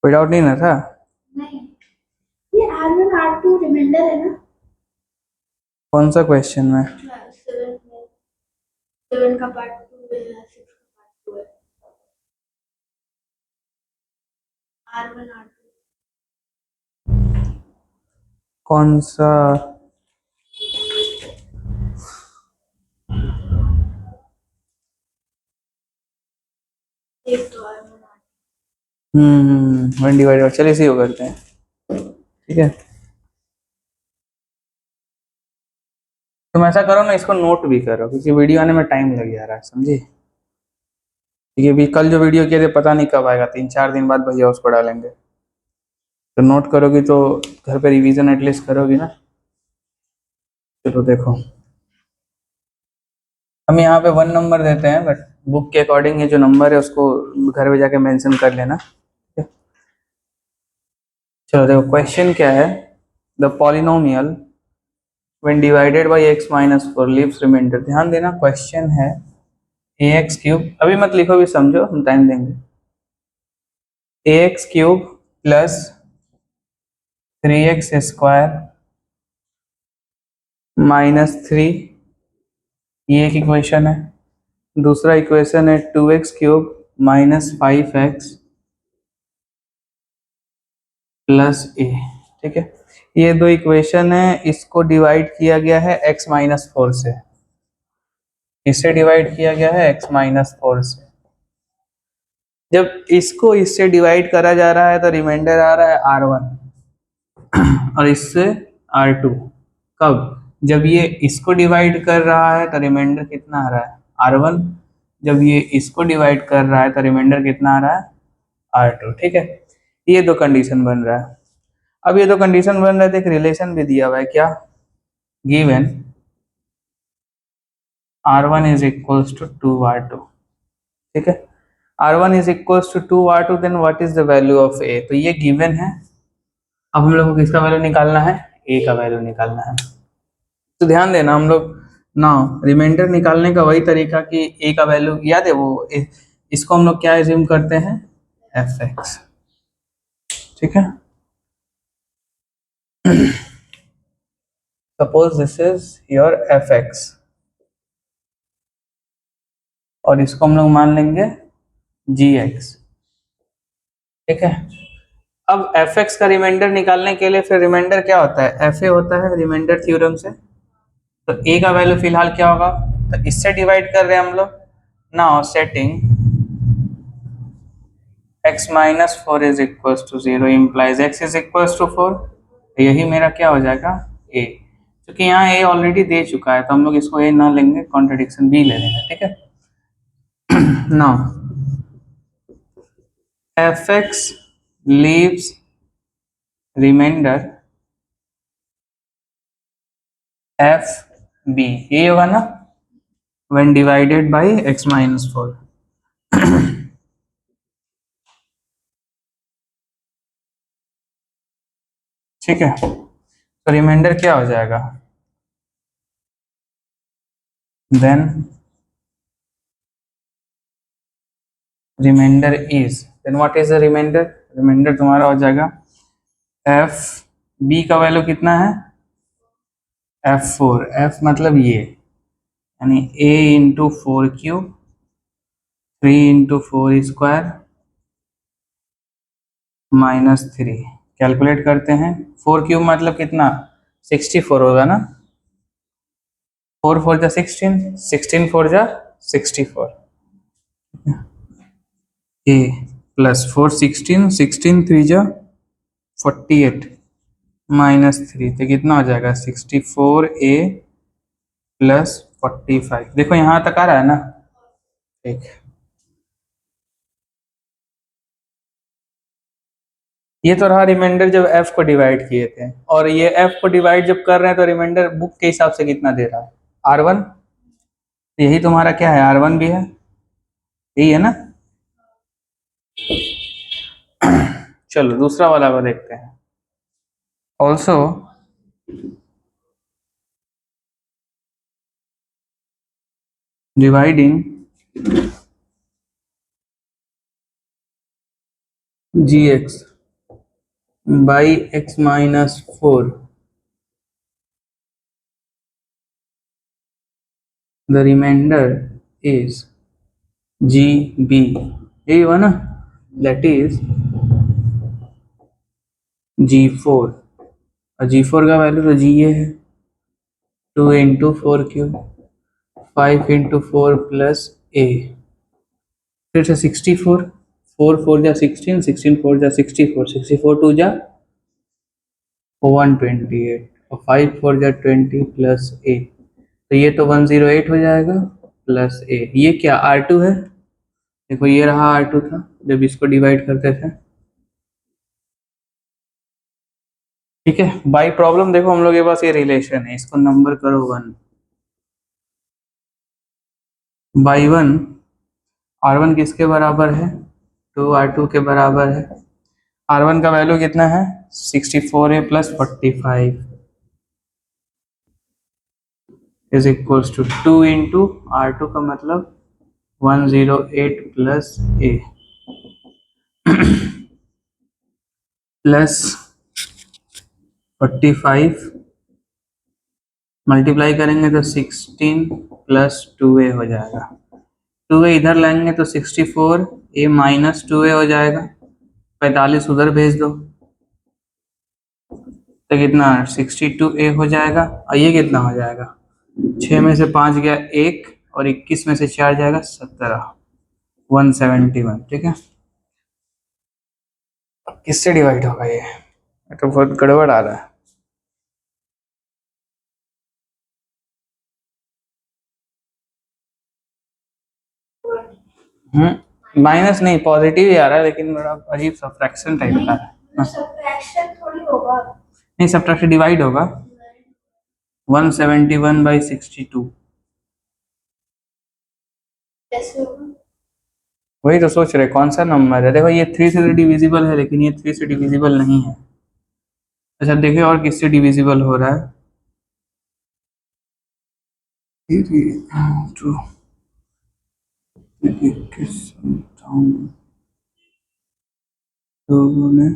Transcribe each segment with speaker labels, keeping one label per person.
Speaker 1: कोई डाउट नहीं ना था?
Speaker 2: नहीं, ये R1 R2 रिमाइंडर है ना?
Speaker 1: कौन सा क्वेश्चन में?
Speaker 2: 7 में, 7 का पार्ट 2 है या 6 का पार्ट 2 है? R1 R2
Speaker 1: कौन सा?
Speaker 2: एक तो R1 R2।
Speaker 1: वन डिवाइड, चलिए इसी को करते हैं। ठीक है, तुम ऐसा करो ना, इसको नोट भी करो क्योंकि वीडियो आने में टाइम लग जा रहा है, समझी? क्योंकि अभी कल जो वीडियो किए थे पता नहीं कब आएगा, 3-4 दिन बाद भैया उसको डालेंगे। तो नोट करोगी तो घर पे रिवीजन एटलीस्ट करोगी ना। चलो देखो, हम यहाँ पे 1 नंबर देते हैं, बट बुक के अकॉर्डिंग ये जो नंबर है उसको घर में जाके मेंशन कर लेना। ठीक है? चलो देखो क्वेश्चन क्या है। The polynomial when divided by x minus 4 leaves remainder. ध्यान देना, क्वेश्चन है ax क्यूब, अभी मत लिखो, भी समझो, हम टाइम देंगे। ax cube plus 3x square minus 3, ये एक इक्वेशन है। दूसरा इक्वेशन है 2x cube minus 5x plus ए। ठीक है, ये दो इक्वेशन है, इसको डिवाइड किया गया है x माइनस 4 से, इसे डिवाइड किया गया है x माइनस 4 से। जब इसको इससे डिवाइड करा जा रहा है तो रिमाइंडर आ रहा है R1 और इससे R2। कब? जब ये इसको डिवाइड कर रहा है तो रिमाइंडर कितना आ रहा है? R1। जब ये इसको डिवाइड कर रहा है तो रिमाइंडर कितना आ रहा है? R2। ठीक है, ये दो कंडीशन बन रहा है। अब ये दो कंडीशन बन रहा है तो एक रिलेशन भी दिया हुआ है, क्या? Given R1 is equals to 2R2। ठीक है, R1 is equals to 2R2, then what is the value of A? तो ये गिवन है। अब हम लोग को किसका वैल्यू निकालना है? A का वैल्यू निकालना है। तो ध्यान देना, हम लोग ना रिमाइंडर निकालने का वही तरीका कि A का वैल्यू याद है, वो इसको हम लोग क्या एज्यूम करते हैं? fx। ठीक है, suppose this is your fx और इसको हम लोग मान लेंगे gx। ठीक है, अब fx का रिमाइंडर निकालने के लिए फिर रिमाइंडर क्या होता है? fa होता है रिमाइंडर थ्योरम से। तो a का वैल्यू फिलहाल क्या होगा? तो इससे डिवाइड कर रहे हैं हम लोग। Now setting x minus 4 is equal to 0 implies x is equal to 4। यही मेरा क्या हो जाएगा? a। क्योंकि यहाँ a ऑलरेडी दे चुका है तो हम लोग इसको a ना लेंगे, कॉन्ट्रडिक्शन b ले लेंगे। ठीक है, now fx leaves remainder f b, ये होगा ना when divided by x minus 4। ठीक है, तो रिमाइंडर क्या हो जाएगा? Then remainder is, then what is the remainder? Remainder तुम्हारा हो जाएगा एफ बी का वैल्यू कितना है? f4। f मतलब ये, यानी a into 4 cube 3 into 4 square minus 3। Calculate करते हैं, 4 क्यूब मतलब कितना? 64 होगा ना। 4 4 जा 16, 16 4 जा 64। ए प्लस 4 16, 16 3 जा 48 माइनस 3, तो कितना हो जाएगा? 64 a प्लस 45। देखो यहाँ तक आ रहा है ना। ठीक, ये तो रहा रिमाइंडर जब f को डिवाइड किए थे, और ये f को डिवाइड जब कर रहे हैं तो रिमाइंडर बुक के हिसाब से कितना दे रहा है? R1। यही तुम्हारा क्या है? R1 भी है, यही है ना। चलो दूसरा वाला को देखते हैं। Also dividing gx by x-4, the remainder is GB, यही हुआ ना, that is G4, और G4 का वैल्यू तो G ये है 2 into 4 cube 5 into 4 plus A, फिर से 64, 4 4 जा 16, 16 4 जा 64, 64 2 जा 128 और 5 4 जा 20 प्लस A, तो ये तो 108 हो जाएगा प्लस A, ये क्या R2 है, देखो ये रहा R2 था जब इसको डिवाइड करते थे, ठीक है। बाई प्रॉब्लम देखो हम लोग के पास ये रिलेशन है, इसको नंबर करो 1 बाई 1, R1 किसके बराबर है, 2R2 के बराबर है, R1 का वैल्यू कितना है 64A plus 45 is equals to 2 into R2 का मतलब 108 प्लस A प्लस 45 मल्टीप्लाई करेंगे तो 16 प्लस 2A हो जाएगा, 2A इधर लाएंगे तो 64A माइनस 2A हो जाएगा, 45 उधर भेज दो तो कितना 62A हो जाएगा, और ये कितना हो जाएगा 6 में से 5 गया 1 और 21 में से 4 जाएगा 17, 171, ठीक है। किससे डिवाइड होगा ये तो बहुत गड़बड़ आ रहा है, माइनस नहीं पॉजिटिव ही आ रहा है लेकिन बड़ा अजीब सा फ्रैक्शन टाइप का है,
Speaker 2: सब्ट्रैक्शन थोड़ी होगा,
Speaker 1: नहीं सब्ट्रैक्शन डिवाइड होगा 171/62,
Speaker 2: कैसे होगा,
Speaker 1: वही तो सोच रहे कौन सा नंबर है, देखो ये 3 से डिविजिबल है लेकिन ये 3 से डिविजिबल नहीं है, अच्छा देखिए और किससे डिविजिबल हो रहा है, तो 21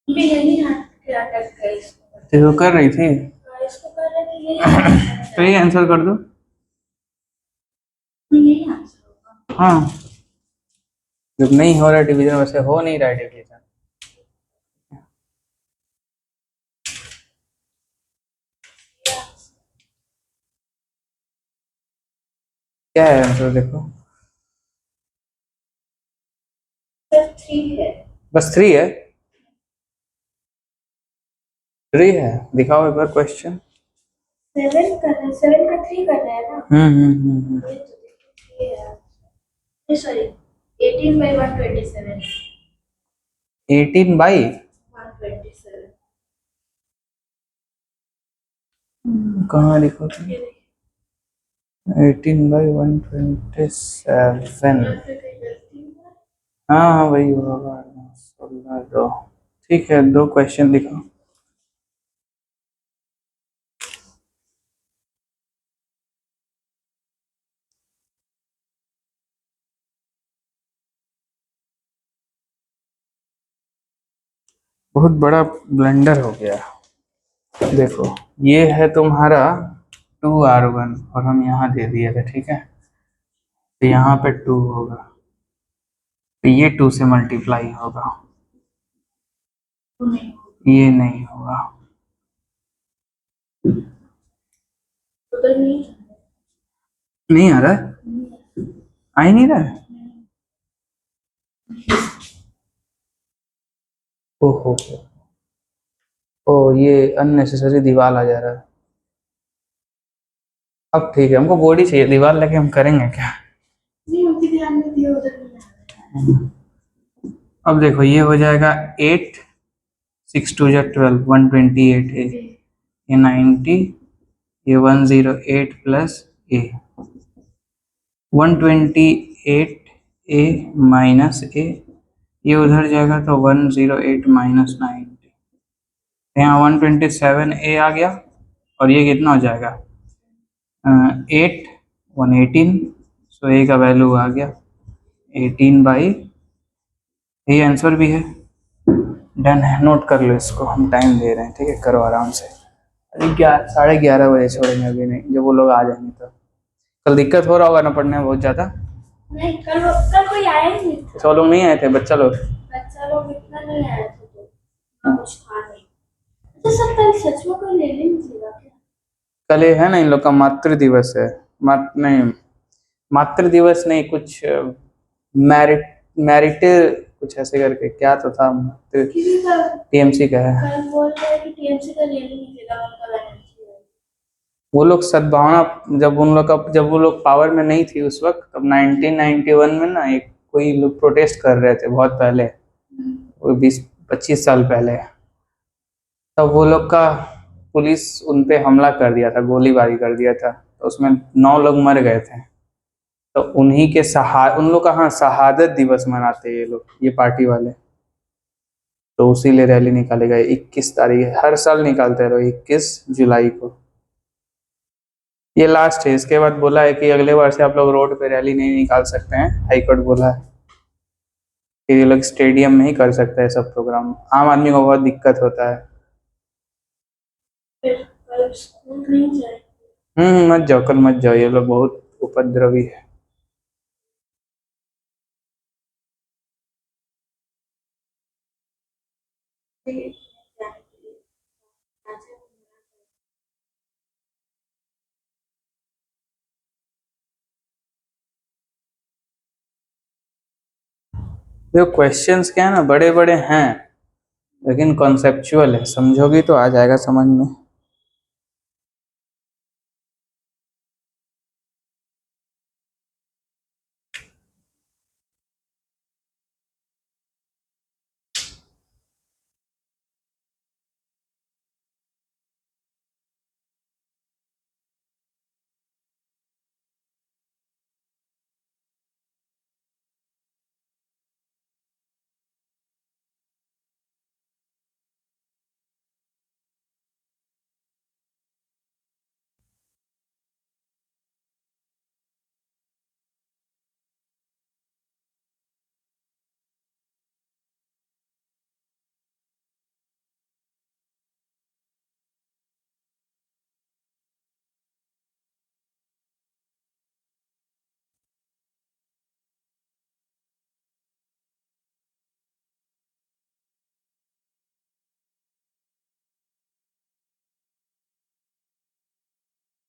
Speaker 2: भी यही क्या करता है इसको,
Speaker 1: देखो कर रही थी
Speaker 2: इसको कर रहे थे यही
Speaker 1: तो ये आंसर कर दो,
Speaker 2: यही आंसर होगा,
Speaker 1: हाँ जब नहीं हो रहा डिवीजन वैसे हो नहीं रहा डिवीजन, क्या है आंसर देखो,
Speaker 2: सिर्फ 3 है,
Speaker 1: बस 3 है, 3 है, दिखाओ एक बार क्वेश्चन,
Speaker 2: 7 कर रहे हैं, 7 का 3 कर रहे हैं ना, ये तो देखो 3 है, ये सॉरी 18/127,
Speaker 1: 18/127 कहाँ लिखो तुम, 18/127, हाँ हाँ वही होगा 16, ठीक है 2 क्वेश्चन दिखाओ, बहुत बड़ा ब्लंडर हो गया, देखो ये है तुम्हारा 2R1 और हम यहाँ दे दिए थे, ठीक है, तो यहाँ पे 2 होगा तो ये 2 से मल्टीप्लाई होगा, ये नहीं होगा,
Speaker 2: उधर
Speaker 1: नहीं आ रहा है, आ ही नहीं रहा है, ओहो ओ ये अननेसेसरी दीवार आ जा रहा है, अब ठीक है हमको बॉडी चाहिए, दीवार लेके हम करेंगे क्या,
Speaker 2: नहीं उनके ध्यान में दिया, उधर नहीं आ रहा है,
Speaker 1: अब देखो ये हो जाएगा 8 6 2 जा 12 128 है, ये 90, ये 108 plus A 128A minus A, ये उधर जाएगा तो 108 माइनस 90, यहाँ 127A आ गया और ये कितना हो जाएगा 8 118, सो A का वैल्यू आ गया 18 बाई, ये आंसर भी है डन है, नोट कर लो इसको, हम टाइम दे रहे हैं, ठीक है, करो आराम से। अभी 11:30 बजे छोड़ेंगे, अभी नहीं, जब वो लोग आ जाएंगे तो। कल दिक्कत हो रहा होगा ना पढ़ने में बहुत ज़्यादा?
Speaker 2: नहीं, कल कोई आया ही नहीं था।
Speaker 1: 100 लोग नहीं आए थे, बच्चा लोग?
Speaker 2: बच्चा लोग इतना नहीं आया था, तो इतना कुछ था नहीं। अच्छा सर, कल सच में कोई ले नहीं चाहिए क्या?
Speaker 1: कल ये है ना इन लोग का मातृ दिवस है। नहीं, मातृ दिवस नहीं, कुछ मैरिट मैरिट कुछ ऐसे करके क्या तो था, टीएमसी का है।
Speaker 2: कल बोल रहे हैं कि टीएमसी का ले नहीं चाहिए, उनका वैकेंसी है।
Speaker 1: वो लोग सद्भावना, जब वो लोग पावर में नहीं थी उस वक्त, तब 1991 में ना एक कोई लोग प्रोटेस्ट कर रहे थे बहुत पहले, वो 20-25 साल पहले। तब वो लोग का पुलिस उन पे हमला कर दिया था, गोलीबारी कर दिया था, तो उसमें 9 लोग मर गए थे। तो उन्हीं के उन लोग का, हाँ, शहादत दिवस मनाते हैं ये लोग, ये पार्टी वाले। तो उसी लिए रैली निकालेगा 21 तारीख, हर साल निकालते रहो 21 जुलाई को। ये लास्ट है, इसके बाद बोला है कि अगले बार से आप लोग रोड पे रैली नहीं निकाल सकते हैं, हाईकोर्ट बोला है कि ये लोग स्टेडियम में ही कर सकते हैं सब प्रोग्राम, आम आदमी को बहुत दिक्कत होता है।
Speaker 2: फिर कल स्कूल नहीं जाए।
Speaker 1: मत जाओ, कल मत जाओ, ये लोग बहुत उपद्रवी है। देखो क्वेश्चंस क्या है ना, बड़े बड़े हैं लेकिन कॉन्सेप्चुअल है, समझोगी तो आ जाएगा समझ में।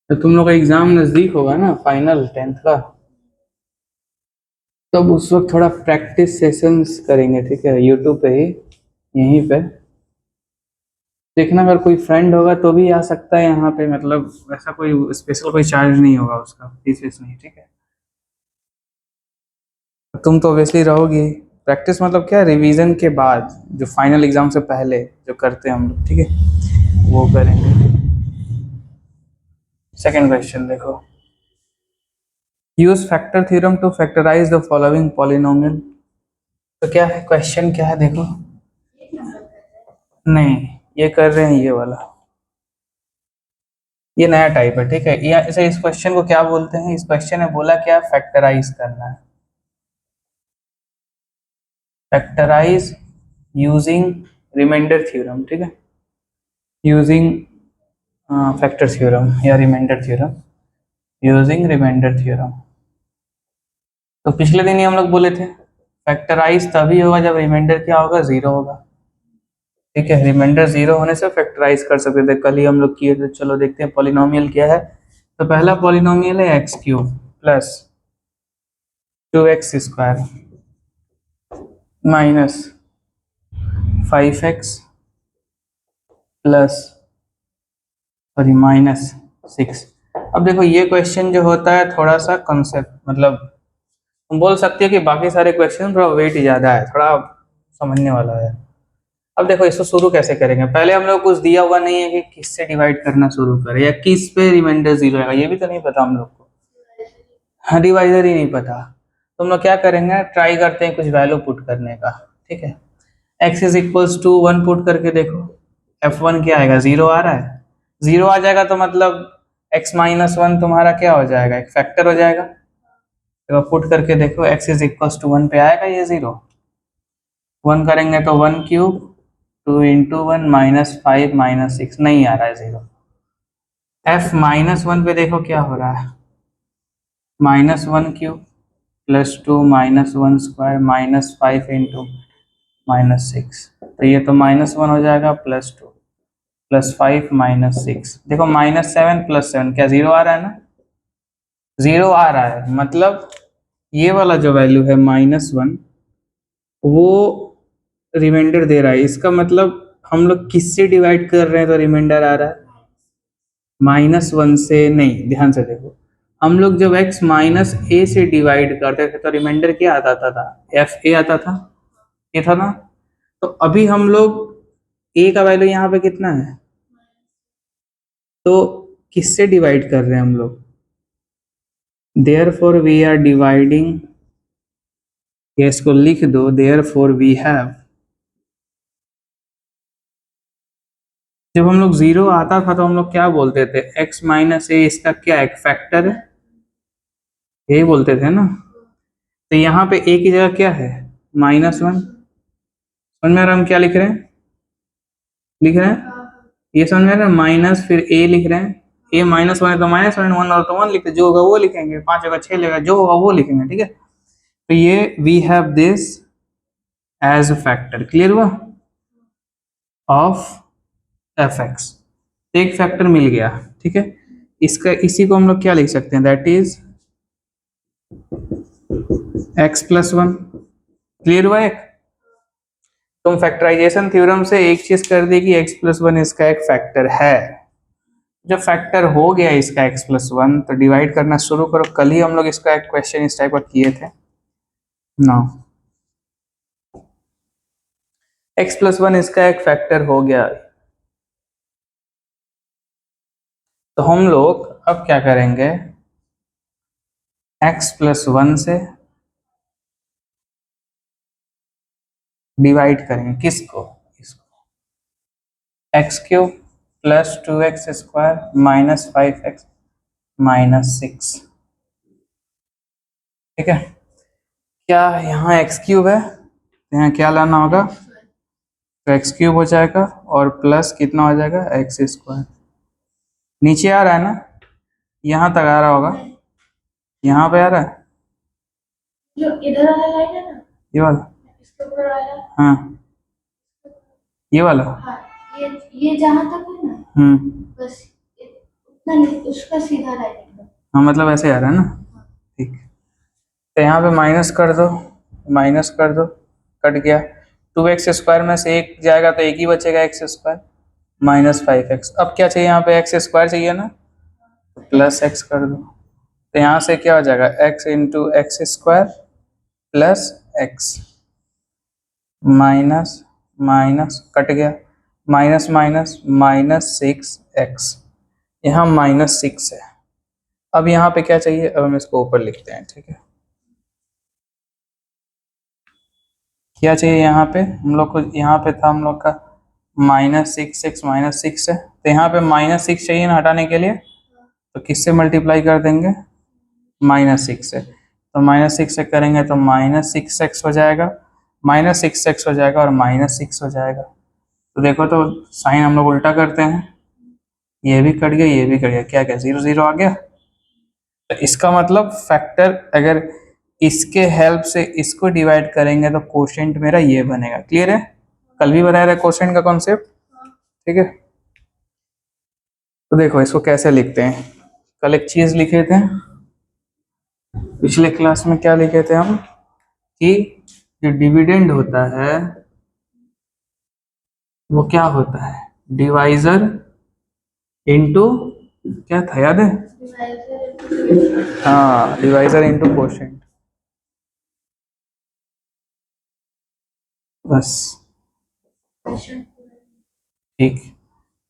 Speaker 1: तो तुम लोग का एग्जाम नजदीक होगा ना, फाइनल 10th का, तब उस वक्त थोड़ा प्रैक्टिस सेशंस करेंगे, ठीक है, यूट्यूब पे ही, यहीं पे देखना। अगर कोई फ्रेंड होगा तो भी आ सकता है यहाँ पे, मतलब वैसा कोई स्पेशल कोई चार्ज नहीं होगा उसका, फीस वीस नहीं, ठीक है। तुम तो ऑब्वियसली रहोगी। प्रैक्टिस मतलब क्या, रिवीजन के बाद, जो फाइनल एग्जाम से पहले जो करते हैं हम लोग, ठीक है, वो करेंगे। सेकंड क्वेश्चन देखो, use factor theorem to factorize the following polynomial. तो क्या है क्वेश्चन, क्या है देखो। नहीं, ये कर रहे हैं ये वाला, ये नया टाइप है, ठीक है। या इसे, इस क्वेश्चन को क्या बोलते हैं, इस क्वेश्चन में बोला क्या, फैक्टराइज करना है, फैक्टराइज यूजिंग रिमाइंडर थ्योरम, ठीक है, यूजिंग फैक्टर थ्योरम या remainder theorem, using remainder theorem. तो पिछले दिन ही हम लोग बोले थे फैक्टराइज तभी होगा जब रिमाइंडर क्या होगा, 0 होगा, ठीक है। रिमाइंडर 0 होने से फैक्टराइज कर सकते थे, कल ही हम लोग किए थे। चलो देखते हैं पॉलिनोमियल क्या है। तो पहला पॉलिनोमियल है x cube plus 2x² minus 5x plus, sorry, -6। अब देखो ये क्वेश्चन जो होता है थोड़ा सा कॉन्सेप्ट, मतलब तुम बोल सकते हो कि बाकी सारे क्वेश्चन थोड़ा वेट ज़्यादा है, थोड़ा समझने वाला है। अब देखो इसको शुरू कैसे करेंगे, पहले हम लोग कुछ दिया हुआ नहीं है कि किससे डिवाइड करना शुरू करें या किस पे रिमाइंडर 0 आएगा, ये भी तो नहीं पता हम लोग को। हाँ, डिवाइजर ही नहीं पता, तो हम लोग क्या करेंगे, ट्राई करते हैं कुछ वैल्यू पुट करने का, ठीक है। x is equals to 1 put करके देखो, f1 क्या आएगा, 0 आ रहा है, 0 आ जाएगा तो मतलब x-1 तुम्हारा क्या हो जाएगा, एक फैक्टर हो जाएगा। तो पुट करके देखो x इज इक्वल्स टू 1 पे आएगा ये 0, 1 करेंगे तो 1 क्यूब 2 इंटू 1 -5 -6 नहीं आ रहा है 0। f -1 पे देखो क्या हो रहा है, -1 क्यूब +2 -1 स्क्वायर -5 इंटू -6, तो ये तो -1 हो जाएगा, +2 +5 -6, देखो -7 +7 क्या 0 आ रहा है ना, 0 आ रहा है, मतलब ये वाला जो वैल्यू है -1 वो रिमाइंडर दे रहा है। इसका मतलब हम लोग किससे डिवाइड कर रहे हैं तो रिमाइंडर आ रहा है, -1 से नहीं, ध्यान से देखो, हम लोग जब x -a से डिवाइड करते थे तो रिमाइंडर क्या आता था, fa आता था, ये था ना। तो अभी हम लोग a का वैल्यू यहाँ पे कितना है, तो किससे डिवाइड कर रहे हैं हम लोग, therefore we are dividing, ये इसको लिख दो, therefore we have, जब हम लोग 0 आता था तो हम लोग क्या बोलते थे, x -a इसका क्या एक फैक्टर है, यही बोलते थे ना। तो यहाँ पे a की जगह क्या है, -1, समझ में आ रहा है हम क्या लिख रहे हैं, ये समझ में आ रहा है, माइनस फिर a लिख रहे हैं, a -1 है तो -1, 1 और तो 1 लिखते, जो होगा वो लिखेंगे, 5 होगा 6 लेगा, जो होगा वो लिखेंगे, ठीक है। तो ये we have this as a factor, clear हुआ, ऑफ एफ एक्स, एक फैक्टर मिल गया, ठीक है। इसका इसी को हम लोग क्या लिख सकते हैं, दैट इज x+1, क्लियर हुआ एक। तुम फैक्टराइजेशन थ्योरम से एक चीज कर दी कि x+1 इसका एक फैक्टर है, जब फैक्टर हो गया इसका x+1 तो डिवाइड करना शुरू करो। कल ही हम लोग इसका एक क्वेश्चन इस टाइप का किए थे ना, x+1 इसका एक फैक्टर हो गया, तो हम लोग अब क्या करेंगे, x+1 से डिवाइड करेंगे किसको, इसको, x³ +2x² -5x -6, ठीक है। क्या यहाँ x³ है, तो यहाँ क्या लाना होगा, तो x³ हो जाएगा और प्लस कितना हो जाएगा, x², नीचे आ रहा है ना, यहाँ तक आ रहा होगा, यहाँ पे आ रहा है,
Speaker 2: जो इधर वाला लाइन है ना,
Speaker 1: ये वाला,
Speaker 2: इसके ऊपर वाला,
Speaker 1: हाँ ये वाला,
Speaker 2: हाँ, ये जहाँ तक है ना, बस उतना नहीं, उसका सीधा लाइन एकदम,
Speaker 1: हाँ मतलब ऐसे आ रहा है ना, ठीक। तो यहाँ पे माइनस कर दो, माइनस कर दो, कट गया, 2x² में से एक जाएगा तो एक ही बचेगा, x² -5x। अब क्या चाहिए यहाँ पे, x² चाहिए ना, +x कर दो, तो यहाँ से क्या हो जाएगा, x into x² plus x, minus minus cut गया, माइनस माइनस -6x, यहाँ -6 है। अब यहाँ पे क्या चाहिए, अब हम इसको ऊपर लिखते हैं, ठीक है। क्या चाहिए यहाँ पे हम लोग को, यहाँ पे था हम लोग का -6x -6 है, तो यहाँ पे -6 चाहिए ना हटाने के लिए, तो किससे मल्टीप्लाई कर देंगे, -6 से, तो -6 से करेंगे तो -6x हो जाएगा, -6x हो जाएगा और -6 हो जाएगा। तो देखो तो साइन हम लोग उल्टा करते हैं, ये भी कट गया, ये भी कट गया, क्या क्या 0 0 आ गया। तो इसका मतलब फैक्टर अगर इसके हेल्प से इसको डिवाइड करेंगे तो कोशेंट मेरा ये बनेगा, क्लियर है, कल भी बनाया था कोशेंट का कॉन्सेप्ट, ठीक है। तो देखो इसको कैसे लिखते हैं, कल एक चीज लिखे थे पिछले क्लास में, क्या लिखे थे हम, कि जो डिविडेंड होता है वो क्या होता है, डिवाइजर इनटू, क्या था याद है, हाँ डिवाइजर इनटू कोशेंट, बस ठीक,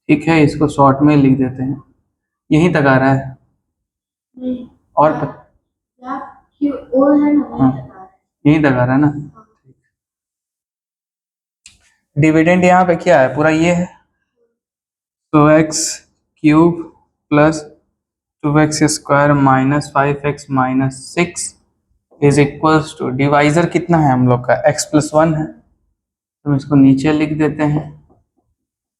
Speaker 1: ठीक है, इसको शॉर्ट में लिख देते हैं, यहीं तक आ रहा है, और हाँ यहीं तक आ रहा है ना। डिविडेंड यहाँ पे क्या है, पूरा ये है, तो x³ plus 2x² -5x -6 is equals to, divisor कितना है हम लोग का, x+1 है, तो इसको नीचे लिख देते हैं,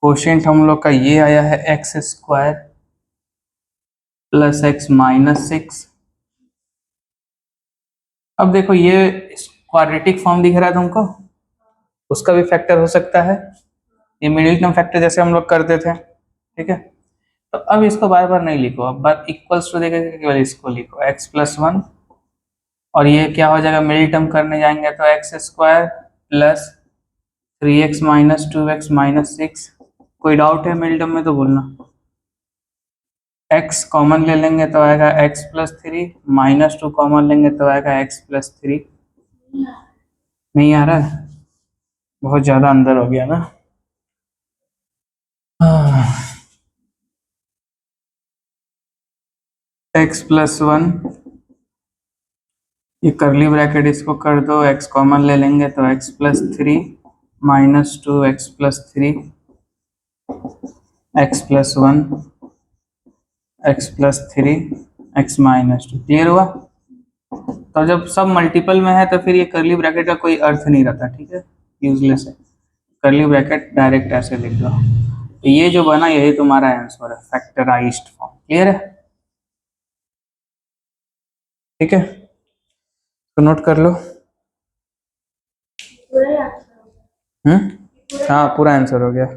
Speaker 1: कोशेंट हम लोग का ये आया है x square plus x minus 6। अब देखो ये क्वाड्रेटिक फॉर्म दिख रहा है तुमको, उसका भी फैक्टर हो सकता है, ये मिडिल टर्म फैक्टर जैसे हम लोग करते थे, ठीक है। तो अब इसको बार बार नहीं लिखो, अब बार इक्वल्स टू देकर केवल इसको लिखो एक्स प्लस 1, और ये क्या हो जाएगा, मिडिल टर्म करने जाएंगे तो x square plus 3x minus 2x minus 6। कोई डाउट है मिडिल टर्म में तो बोलना। x कॉमन ले लेंगे तो आएगा x प्लस 3, माइनस 2 कॉमन लेंगे तो आएगा x प्लस 3। नहीं आ रहा है, बहुत ज़्यादा अंदर हो गया ना। x प्लस 1, ये करली ब्रैकेट इसको कर दो, x कॉमन ले लेंगे तो x plus 3 minus 2 x plus 3 x plus 1 x plus 3 x minus 2। Clear हुआ? तो जब सब मल्टीपल में है तो फिर ये करली ब्रैकेट का कोई अर्थ नहीं रहता, ठीक है, यूजलेस है। करली ब्रैकेट डायरेक्ट ऐसे लिख दो, तो ये जो बना यही तुम्हारा आंसर है, फैक्टराइज्ड फॉर्म। क्लियर है? ठीक है, तो नोट कर लो।
Speaker 2: पूरा आंसर हो गया।
Speaker 1: हाँ पूरा आंसर हो गया।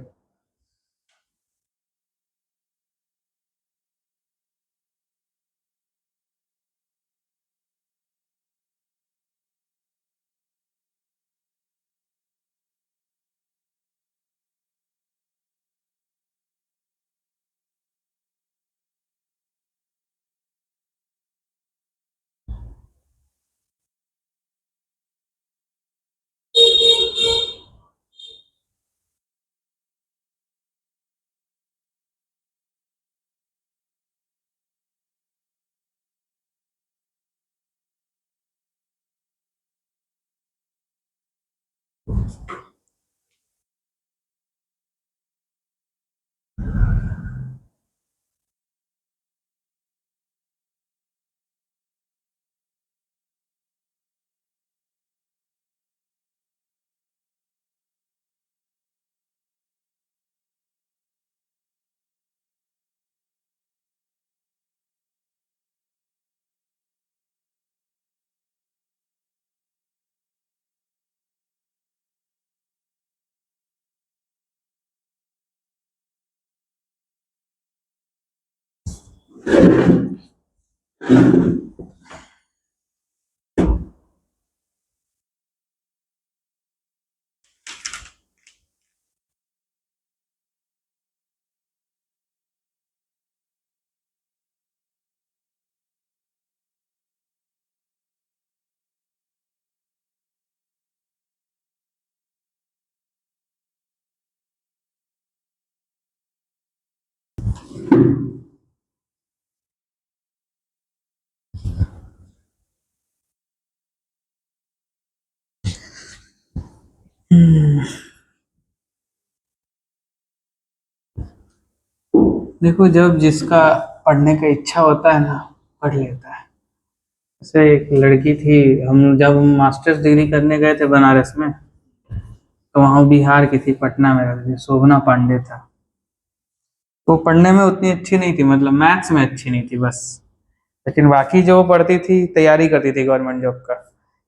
Speaker 1: देखो जब जिसका पढ़ने का इच्छा होता है ना, पढ़ लेता है। जैसे एक लड़की थी, हम जब मास्टर्स डिग्री करने गए थे बनारस में, तो वहाँ वो बिहार की थी, पटना में रहती थी, शोभना पांडे था। तो पढ़ने में उतनी अच्छी नहीं थी, मतलब मैथ्स में अच्छी नहीं थी बस, लेकिन बाकी जो पढ़ती थी, तैयारी करती थी गवर्नमेंट जॉब का।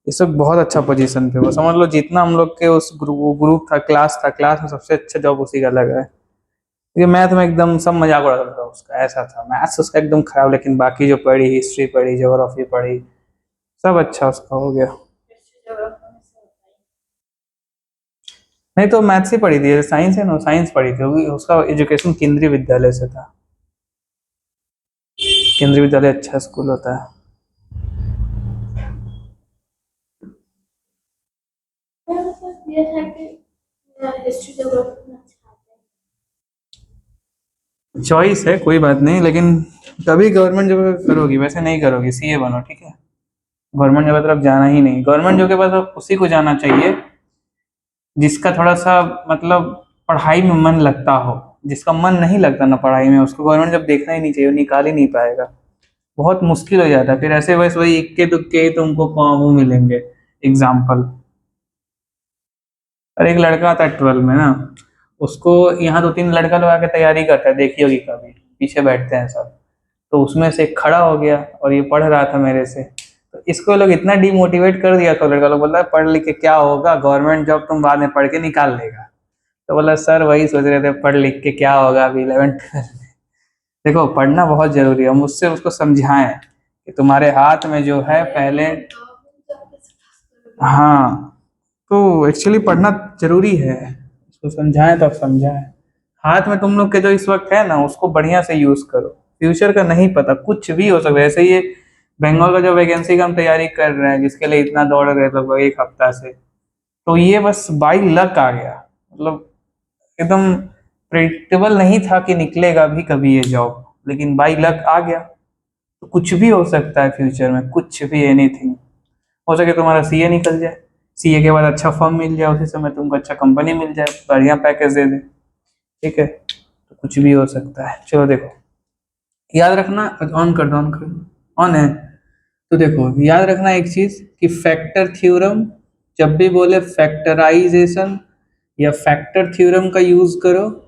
Speaker 1: इस वक्त बहुत अच्छा पोजीशन पे, वो समझ लो जितना हम लोग के उस ग्रुप था, क्लास में सबसे अच्छा जॉब उसी का लगा है। ये मैथ में एकदम सब मजाक उड़ाता था उसका, ऐसा था मैथ्स उसका एकदम खराब, लेकिन बाकी जो पढ़ी, हिस्ट्री पढ़ी, ज्योग्राफी पढ़ी, सब अच्छा उसका हो गया। नहीं तो मैथ्स ही पढ़ी थी, साइंस है ना, साइंस पढ़ी थी, उसका एजुकेशन केंद्रीय विद्यालय से था। केंद्रीय विद्यालय अच्छा स्कूल होता है।
Speaker 2: मेरा बस ये था कि हिस्ट्री ज्योग्राफी में अच्छा आता है।
Speaker 1: चॉइस है, कोई बात नहीं, लेकिन कभी गवर्नमेंट जॉब करोगी, वैसे नहीं करोगी, सीए बनो, ठीक है। गवर्नमेंट जॉब की तरफ जाना ही नहीं, गवर्नमेंट जॉब के पास अब उसी को जाना चाहिए जिसका थोड़ा सा मतलब पढ़ाई में मन लगता हो। जिसका मन नहीं लगता ना पढ़ाई में, उसको गवर्नमेंट जॉब देखना ही नहीं चाहिए, वो निकाल ही नहीं पाएगा, बहुत मुश्किल हो जाता है फिर। ऐसे बस वही इक्के दुक्के ही तुमको वो मिलेंगे एग्जाम्पल। और एक लड़का था 12 में ना, उसको यहाँ 2-3 लड़का लोग आके तैयारी करता है, देखी होगी कभी, पीछे बैठते हैं सब। तो उसमें से एक खड़ा हो गया और ये पढ़ रहा था मेरे से, तो इसको लोग इतना डिमोटिवेट कर दिया, तो लड़का लोग बोला पढ़ लिख के क्या होगा, गवर्नमेंट जॉब तुम बाद में पढ़ के निकाल लेगा। तो बोला सर वही सोच रहे थे, पढ़ लिख के क्या होगा अभी 11th। देखो पढ़ना बहुत जरूरी है, हम उससे उसको समझाएं कि तुम्हारे हाथ में जो है पहले। हाँ, तो एक्चुअली पढ़ना जरूरी है, उसको समझाएं तो आप समझाएं। हाथ में तुम लोग के जो इस वक्त है ना, उसको बढ़िया से यूज करो, फ्यूचर का नहीं पता, कुछ भी हो सकता है। ऐसे ये बंगाल का जो वैकेंसी का हम तैयारी कर रहे हैं, जिसके लिए इतना दौड़ रहे लगभग एक हफ्ता से, तो ये बस बाई लक आ गया, मतलब एकदम प्रेडिक्टेबल नहीं था कि निकलेगा भी कभी ये जॉब, लेकिन बाई लक आ गया। तो कुछ भी हो सकता है फ्यूचर में, कुछ भी, एनीथिंग हो सके। तुम्हारा सीए निकल जाए, सीए के बाद अच्छा फर्म मिल जाए, उसी समय तुमको अच्छा कंपनी मिल जाए, बढ़िया पैकेज दे दे, ठीक है। तो कुछ भी हो सकता है। चलो देखो, याद रखना, ऑन कर दो, ऑन कर दो, ऑन है। तो देखो याद रखना एक चीज कि फैक्टर थ्योरम, जब भी बोले फैक्टराइजेशन या फैक्टर थ्योरम का यूज करो,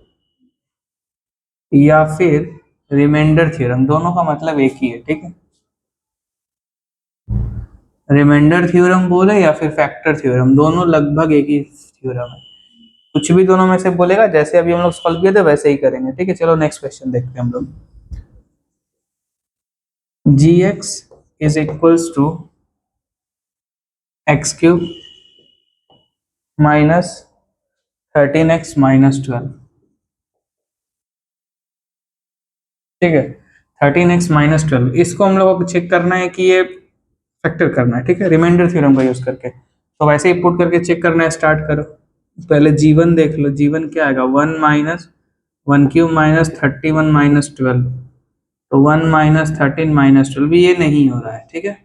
Speaker 1: या फिर रिमाइंडर थ्योरम, दोनों का मतलब एक ही है, ठीक है। रिमाइंडर थ्योरम बोले या फिर फैक्टर थ्योरम, दोनों लगभग एक ही थ्योरम है। कुछ भी दोनों में से बोलेगा, जैसे अभी हम लोग सॉल्व किए थे वैसे ही करेंगे, ठीक है। चलो नेक्स्ट क्वेश्चन देखते हैं हम लोग। G x is equals to x cube minus 13x minus 12, ठीक है। 13x माइनस 12, इसको हम लोगों को चेक करना है कि ये फैक्टर करना है, ठीक है, रिमाइंडर थ्योरम का यूज करके। तो वैसे ही पुट करके चेक करना है, स्टार्ट करो। पहले जीवन देख लो, जीवन क्या आएगा, 1 माइनस 1 क्यूब माइनस 31 माइनस 12, तो 1 माइनस 13 माइनस 12, ये नहीं हो रहा है, ठीक है।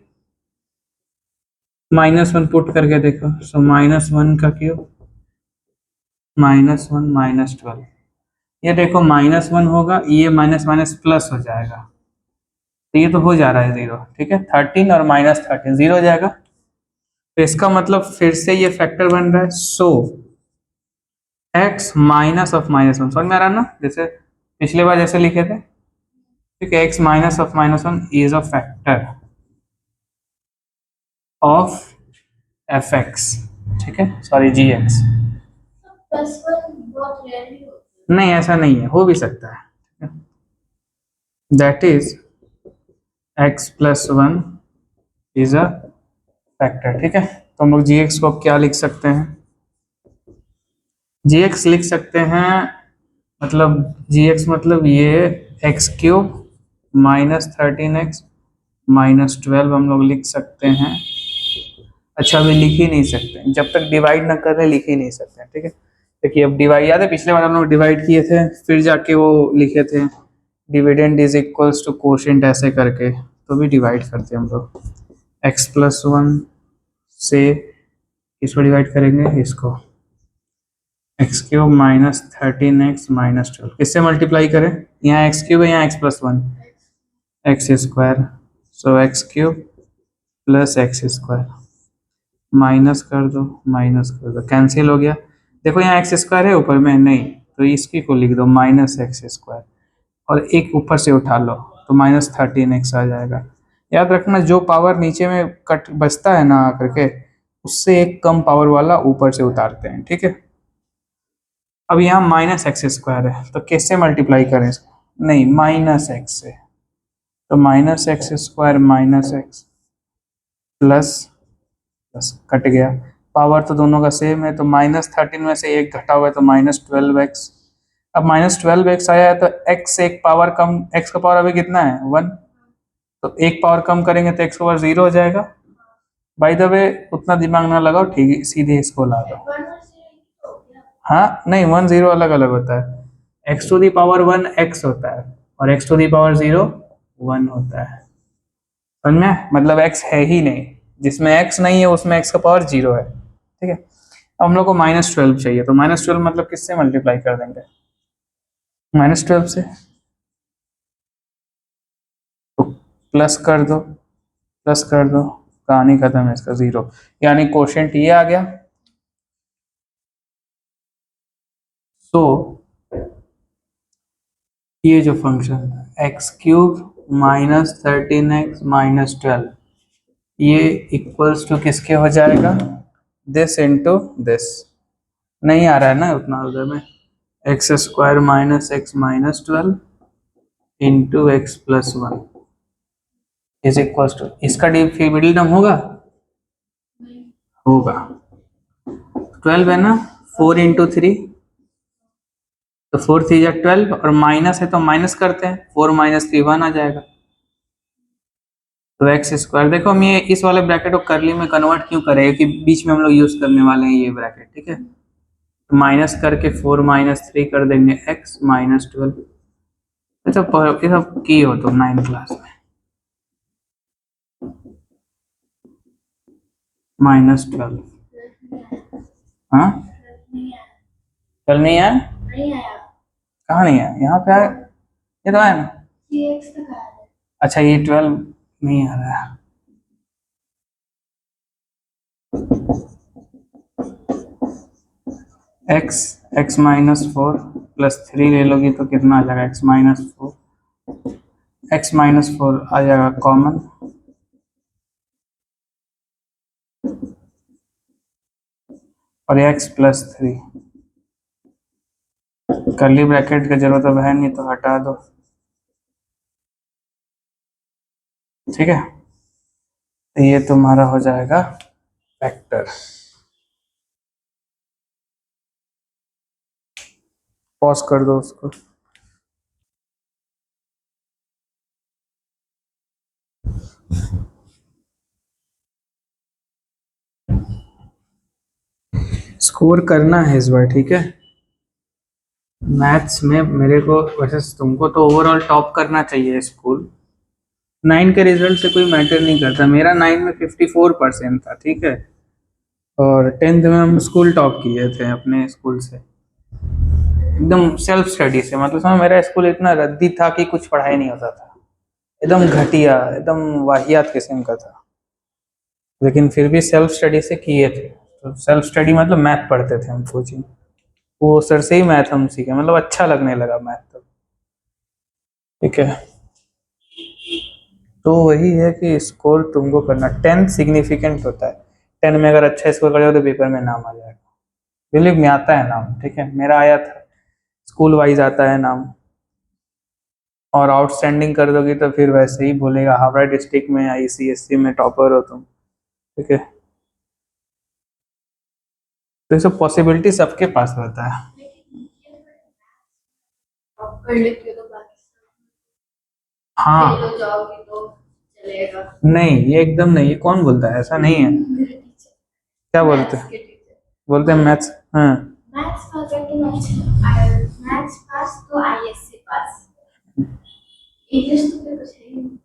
Speaker 1: -1 पुट करके देखो, सो -1 का क्यूब -1 माइनस 12, ये देखो -1 होगा, ये माइनस माइनस प्लस हो जाएगा, तो ये तो हो जा रहा है 0, ठीक है। 13 और -13 0 हो जाएगा, तो इसका मतलब फिर से ये फैक्टर बन रहा है। सो x माइनस ऑफ -1, समझ में आ रहा है ना, जैसे पिछले बार जैसे लिखे थे, ठीक है। x minus of -1 is a factor of fx, ठीक है, सॉरी gx।
Speaker 2: +1 बहुत रेयरली होता
Speaker 1: नहीं ऐसा नहीं है, हो भी सकता है, that is x plus 1 is a factor, ठीक है। तो हम लोग gx को क्या लिख सकते हैं, gx लिख सकते हैं, मतलब gx मतलब ये x cube minus 13x minus 12 हम लोग लिख सकते हैं। अच्छा अभी लिख ही नहीं सकते, जब तक डिवाइड ना कर रहे लिख ही नहीं सकते, ठीक है। देखिए अब डिवाइड, याद है पिछले बार हम लोग डिवाइड किए थे, फिर जाके वो लिखे थे dividend is equals to quotient ऐसे करके, तो भी डिवाइड करते हैं हम लोग। x प्लस 1 से इसको डिवाइड करेंगे, इसको x cube minus 13x minus 12, किससे मल्टीप्लाई करें, यहाँ एक्स क्यूब है, यहाँ x plus 1, x square, so x cube plus x square, minus कर दो, माइनस कर दो, कैंसिल हो गया। देखो यहाँ एक्स स्क्वायर है ऊपर में, नहीं तो इसकी को लिख दो माइनस एक्स स्क्वायर, और एक ऊपर से उठा लो, तो -13x आ जाएगा। याद रखना जो पावर नीचे में कट बचता है ना आकर के, उससे एक कम पावर वाला ऊपर से उतारते हैं, ठीक है। अब यहाँ माइनस एक्स स्क्वायर है, तो कैसे मल्टीप्लाई करें इसको, नहीं माइनस एक्स से, तो minus x square minus x plus plus cut गया, पावर तो दोनों का सेम है, तो -13 में से एक घटा हुआ है, तो -12x। अब -12x आया है, तो x से एक पावर कम, x का पावर अभी कितना है 1, तो एक पावर कम करेंगे तो x का पावर 0 हो जाएगा। बाय द वे उतना दिमाग ना लगाओ, ठीक है, सीधे इसको ला दो।
Speaker 2: है। 1 और 0 हो गया।
Speaker 1: हाँ नहीं, 1 0 अलग अलग होता है, x to the power 1 x होता है, और x टू दी पावर 0 1 होता है, समझ में, मतलब x है ही नहीं, जिसमें x नहीं है उसमें x का पावर 0 है, ठीक है। अब हम लोग को -12 चाहिए, तो -12 मतलब किससे मल्टीप्लाई कर देंगे, -12 से, तो प्लस कर दो, प्लस कर दो, कहानी खत्म है इसका, 0, यानी कोशेंट ये आ गया, सो ये जो function x cube minus 13x-12 ये इक्वल्स टू किसके हो जाएगा, दिस इंटू दिस, नहीं आ रहा है ना उतना उधर में, x square minus x minus 12 into x plus 1 is equals to, इसका डी मिडिल टर्म होगा, होगा 12 है ना, 4 इंटू 3 तो 4 3 या 12 और माइनस है तो माइनस करते हैं, 4 माइनस 3 1 आ जाएगा, तो एक्स स्क्वायर, देखो हम ये इस वाले ब्रैकेट को करली में कन्वर्ट क्यों करें कि बीच में हम लोग यूज करने वाले हैं ये ब्रैकेट, ठीक है, तो माइनस करके 4 माइनस 3 कर देंगे एक्स माइनस 12, ये सब की हो तो 9 क्लास में, माइनस 12, हाँ चल नहीं है,
Speaker 2: नहीं आया।
Speaker 1: कहाँ नहीं है, यहाँ पे है, ये तो है ना,
Speaker 2: ये x तक आया है।
Speaker 1: अच्छा ये 12 नहीं आ रहा है, एक्स एक्स माइनस 4 प्लस 3 ले लोगी तो कितना आ जाएगा, एक्स माइनस 4, एक्स माइनस 4 आ जाएगा कॉमन, और एक्स प्लस 3, कर्ली ब्रैकेट की जरूरत अब है नहीं तो हटा दो, ठीक है, तो ये तुम्हारा हो जाएगा वेक्टर, पॉज कर दो उसको, स्कोर करना है इस बार, ठीक है, मैथ्स में मेरे को, वैसे तुमको तो ओवरऑल टॉप करना चाहिए स्कूल, 9 के रिजल्ट से कोई मैटर नहीं करता, मेरा 9 में 54% था, ठीक है, और 10th में हम स्कूल टॉप किए थे अपने स्कूल से, एकदम सेल्फ स्टडी से, मतलब समझ, मेरा स्कूल इतना रद्दी था कि कुछ पढ़ाई नहीं होता था, एकदम घटिया, एकदम वाहियात किस्म का था, लेकिन फिर भी सेल्फ स्टडी से किए थे, तो सेल्फ स्टडी मतलब मैथ पढ़ते थे हम कोचिंग, वो सर से ही मैथ हम सीखे, मतलब अच्छा लगने लगा मैथ तो, ठीक है, तो वही है कि स्कोर तुमको करना, 10th सिग्निफिकेंट होता है, 10 में अगर अच्छा स्कोर कर जाओ तो पेपर में नाम आ जाएगा, बिलीव में आता है नाम, ठीक है, मेरा आया था, स्कूल वाइज आता है नाम, और आउटस्टैंडिंग कर दोगी तो फिर वैसे ही बोलेगा हावड़ा डिस्ट्रिक्ट में ICSC में टॉपर हो तुम, ठीक है, तो ये सब पॉसिबिलिटी सबके पास रहता है,
Speaker 2: अब कर लेती हो तो बाकी
Speaker 1: हाँ
Speaker 2: फेल हो जाओगी तो चलेगा।
Speaker 1: नहीं ये एकदम नहीं, ये कौन बोलता है, ऐसा नहीं है,
Speaker 2: मेरे टीचर,
Speaker 1: क्या बोलते
Speaker 2: मैथ्स
Speaker 1: हैं,
Speaker 2: के टीचर,
Speaker 1: बोलते हैं मैथ्स, हाँ
Speaker 2: मैथ्स पास है तो मैथ्स पास तो ISC पास, इंग्लिश तो फिर कुछ है ही नहीं।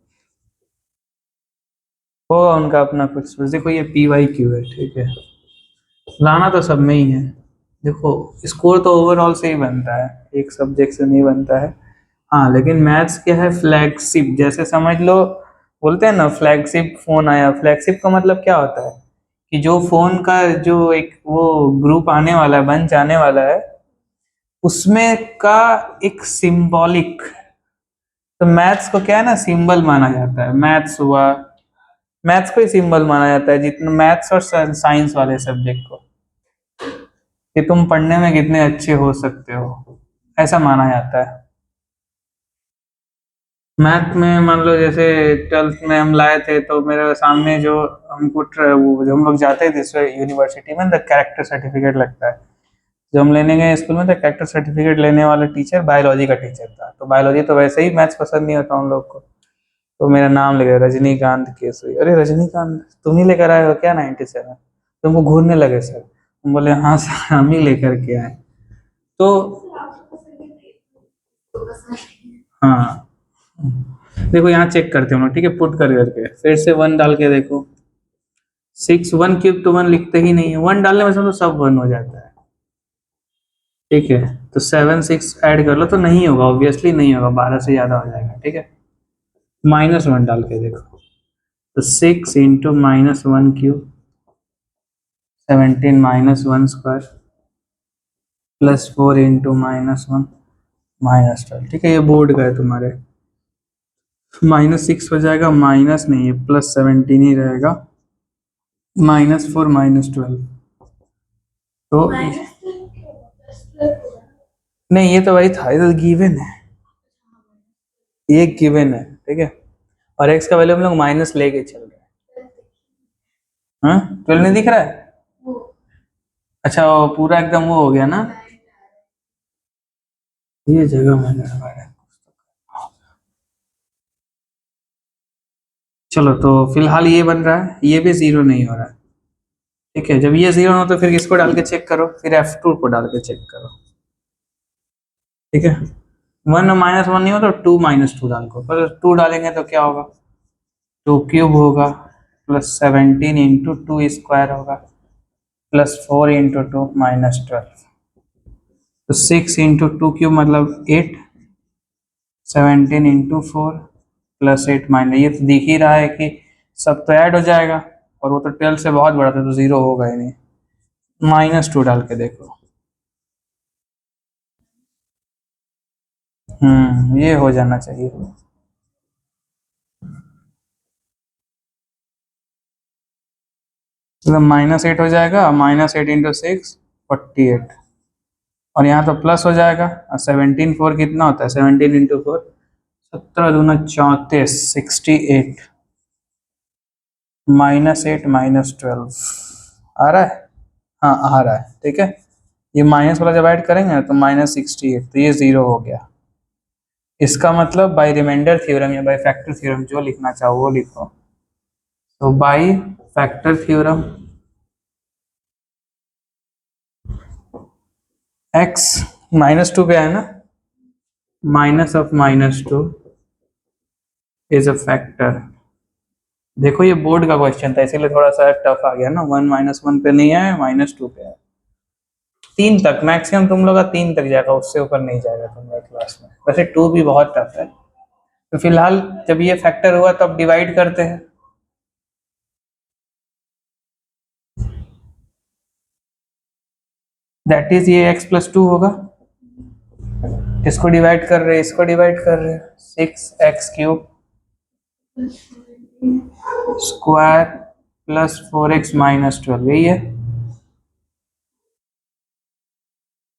Speaker 1: होगा उनका अपना कुछ, देखो ये PYQ है, ठीक है, लाना तो सब में ही है, देखो स्कोर तो ओवरऑल से ही बनता है, एक सब्जेक्ट से नहीं बनता है, हाँ लेकिन मैथ्स क्या है, फ्लैगशिप, जैसे समझ लो, बोलते हैं ना फ्लैगशिप फोन आया, फ्लैगशिप का मतलब क्या होता है कि जो फोन का जो एक वो ग्रुप आने वाला है, बंच आने वाला है, उसमें का एक सिंबॉलिक, तो मैथ्स को क्या है ना, सिंबल माना जाता है, मैथ्स हुआ, मैथ्स को ही सिंबल माना जाता है, जितना मैथ्स और साइंस वाले सब्जेक्ट को, कि तुम पढ़ने में कितने अच्छे हो सकते हो, ऐसा माना जाता है, मैथ में मान लो जैसे 12th में हम लाए थे, तो मेरे सामने जो हमको वो जो हम लोग जाते थे यूनिवर्सिटी में, द कैरेक्टर सर्टिफिकेट लगता है, जो हम लेने गए स्कूल में, तो कैरेक्टर सर्टिफिकेट लेने वाला टीचर बायोलॉजी का टीचर था, तो बायोलॉजी तो वैसे ही मैथ्स पसंद नहीं होता उन लोग को, तो मेरा नाम लिखा रजनीकांत केसरी, अरे रजनीकांत तुम ही लेकर आए हो क्या 97, तुमको घूरने लगे सर, हम बोले हाँ सर हम ही लेकर के आए, तो हाँ देखो यहाँ चेक करते हो ना, ठीक है, पुट कर करके फिर से 1 डाल के देखो, 6 1 क्यूब तो 1 लिखते ही नहीं है, 1 डालने में समझो सब 1 हो जाता है, ठीक है, तो 7 6 ऐड कर लो तो नहीं होगा, ऑब्वियसली नहीं होगा, 12 से ज्यादा हो जाएगा, ठीक है, -1 डाल के देखो, तो 6 इंटू -1 क्यूब 17 -1 स्क्वायर +4 इंटू -1 -12, ठीक है। ये बोर्ड का है तुम्हारे। -6 हो जाएगा, माइनस नहीं है, +17 ही रहेगा। -4 -12 तो नहीं, ये तो वही था, ये तो गिवन है, ये गिवन है, ठीक है। और x का वैल्यू हम लोग माइनस लेके चल रहे हैं। हाँ, 12 नहीं दिख रहा है? अच्छा, वो पूरा एकदम वो हो गया ना, ये जगह मैंने लगाया। चलो, तो फिलहाल ये बन रहा है, ये भी 0 नहीं हो रहा है, ठीक है। जब ये 0 हो तो फिर किसको डाल के चेक करो, फिर F2 को डाल के चेक करो, ठीक है। 1 और -1 नहीं हो तो 2 -2 डाल को, पर 2 डालेंगे तो क्या होगा, 2 क्यूब होगा, +17 इंटू 2 स्क्वायर होगा, +4 इंटू 2 -12, तो 6 इंटू 2 क्यूब मतलब 8, 17 इंटू 4 +8 माइनस, ये तो दिख ही रहा है कि सब तो ऐड हो जाएगा, और वो तो 12 से बहुत बड़ा था तो 0 होगा ही नहीं। -2 डाल के देखो, ये हो जाना चाहिए। मतलब -8 हो जाएगा, -8 इंटू 6 48, और यहाँ तो प्लस हो जाएगा। और 17 4 कितना होता है, 17 इंटू 4 17 दूना 34, 68 -8 -12 आ रहा है, हाँ आ रहा है, ठीक है। ये माइनस वाला जब ऐड करेंगे ना तो -68, तो ये 0 हो गया। इसका मतलब बाय रिमाइंडर थ्योरम या बाय फैक्टर थ्योरम, जो लिखना चाहो वो लिखो। तो बाय फैक्टर थ्योरम x -2 पे है ना, minus of -2 is a factor. देखो ये बोर्ड का क्वेश्चन था इसीलिए थोड़ा सा टफ आ गया ना, 1 -1 पे नहीं है, -2 पे है। 3 तक मैक्सिमम तुम लोग का 3 तक जाएगा, उससे ऊपर नहीं जाएगा तुम लोग क्लास में। वैसे 2 भी बहुत टफ है। तो फिलहाल जब ये फैक्टर हुआ तब डिवाइड करते हैं, दैट इज ये x+2 होगा। इसको डिवाइड कर रहे हैं, इसको डिवाइड कर रहे हैं, 6x³ स्क्वायर +4x -12, यही है।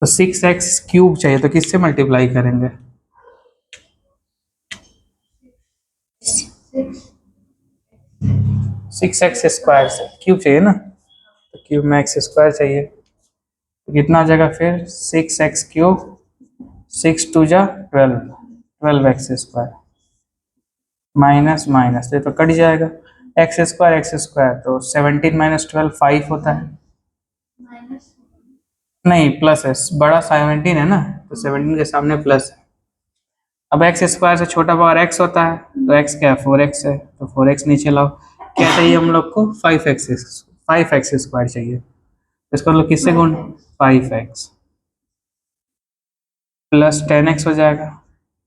Speaker 1: तो 6x³ चाहिए, तो किससे मल्टीप्लाई करेंगे, 6x² से, क्यूब चाहिए ना, तो क्यूब में x² चाहिए, तो कितना हो जाएगा फिर 6x³ 6 2 जा 12, 12x² माइनस माइनस, ये तो कट जाएगा, x² तो 17 -12 5 होता है, नहीं प्लस है, बड़ा 17 है ना, तो 17 के सामने प्लस है। अब x² से छोटा पावर x होता है, तो x क्या है, 4x है, तो 4x नीचे लाओ। क्या चाहिए हम लोग को, 5x² चाहिए, इसको हम लोग किससे गुण, 5x प्लस 10x हो जाएगा,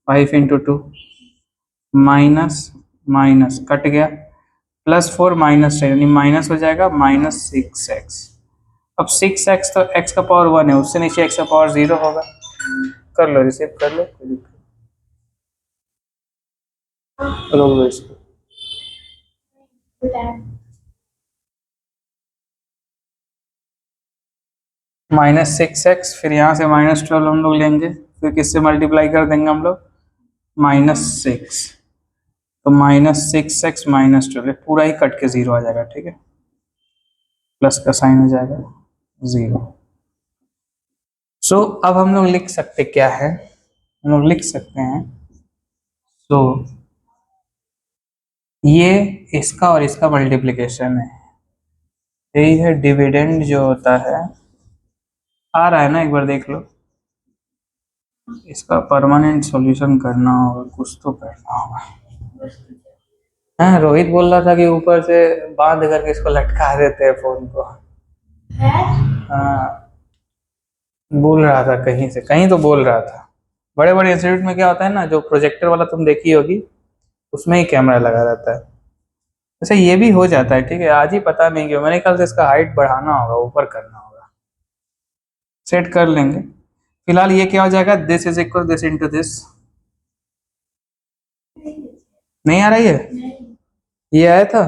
Speaker 1: 5 इंटू 2 माइनस माइनस कट गया, +4 -10 यानी माइनस हो जाएगा, -6x। अब 6x तो x का पावर 1 है, उससे नीचे x का पावर 0 होगा। कर लो, रिसीव कर लो, रोक दो इसको। -6x, फिर यहाँ से -12 हम लोग लेंगे, फिर किससे मल्टीप्लाई कर देंगे हम लोग, -6, तो -6x -12 पूरा ही कट के 0 आ जाएगा, ठीक है, प्लस का साइन हो जाएगा 0। सो अब हम लोग लिख सकते क्या है, हम लोग लिख सकते हैं, सो ये इसका और इसका मल्टीप्लिकेशन है, यही है डिविडेंड जो होता है, आ रहा है ना, एक बार देख लो। इसका परमानेंट सॉल्यूशन करना होगा, कुछ तो करना होगा। हाँ, रोहित बोल रहा था कि ऊपर से बांध करके इसको लटका देते हैं फोन को। हाँ, बोल रहा था कहीं से, कहीं तो बोल रहा था। बड़े बड़े इंस्टीट्यूट में क्या होता है ना, जो प्रोजेक्टर वाला तुम देखी होगी, उसमें ही कैमरा लगा रहता है। वैसे ये भी हो जाता है, ठीक है, आज ही पता नहीं क्यों, मेरे ख्याल से इसका हाइट बढ़ाना होगा, ऊपर करना होगा, सेट कर लेंगे। फिलहाल ये क्या हो जाएगा, this is equal this into this. नहीं आ रही है,
Speaker 2: नहीं,
Speaker 1: ये आया था।